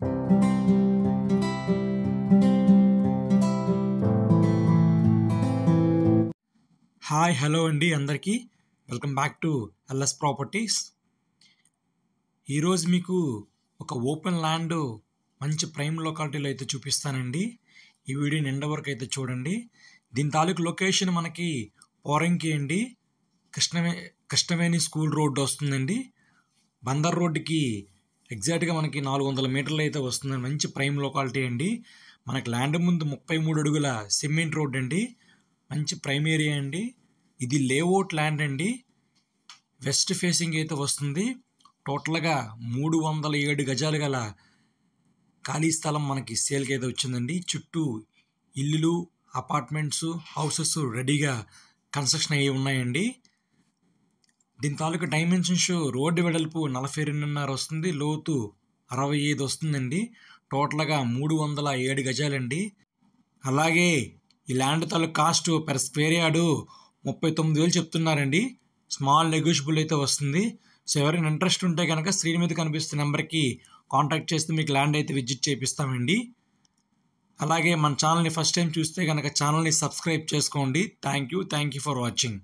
Hi hello అండి అందరికీ welcome back to LS properties. ఈరోజు మీకు ఒక ఓపెన్ ల్యాండ్ మంచి ప్రైమ్ లొకాలిటీలో అయితే చూపిస్తానండి. ఈ వీడియోని ఎండ్ వరకు అయితే చూడండి. దీని తాలూకు లొకేషన్ మనకి పోరంకి అండి, కృష్ణవేణి స్కూల్ రోడ్డు వస్తుందండి. బందర్ రోడ్డుకి ఎగ్జాక్ట్గా మనకి 400 మీటర్లు అయితే వస్తుందండి. మంచి ప్రైమ్ లొకాలిటీ అండి. మనకి ల్యాండ్ ముందు 33 అడుగుల సిమెంట్ రోడ్ అండి. మంచి ప్రైమ్ ఏరియా అండి. ఇది లేఅవుట్ ల్యాండ్ అండి. వెస్ట్ ఫేసింగ్ అయితే వస్తుంది. టోటల్గా 307 గజాలు గల ఖాళీ స్థలం మనకి సేల్కి అయితే వచ్చిందండి. చుట్టూ ఇల్లులు, అపార్ట్మెంట్స్, హౌసెస్ రెడీగా కన్స్ట్రక్షన్ అయ్యి ఉన్నాయండి. దీని తాలూకు డైమెన్షన్స్ రోడ్డు వెడల్పు 42.5 వస్తుంది, లోతు 65 వస్తుందండి. టోటల్గా 307 గజాలండి. అలాగే ఈ ల్యాండ్ తాలూకు కాస్ట్ పర్ స్క్వేర్ యార్డు 39,000 చెప్తున్నారండి. స్మాల్ నెగోషియబుల్ అయితే వస్తుంది. సో ఎవరైనా ఇంట్రెస్ట్ ఉంటే కనుక స్క్రీన్ మీద కనిపిస్తున్న నెంబర్కి కాంటాక్ట్ చేస్తే మీకు ల్యాండ్ అయితే విజిట్ చేపిస్తామండి. అలాగే మన ఛానల్ని ఫస్ట్ టైం చూస్తే కనుక ఛానల్ని సబ్స్క్రైబ్ చేసుకోండి. Thank you for watching.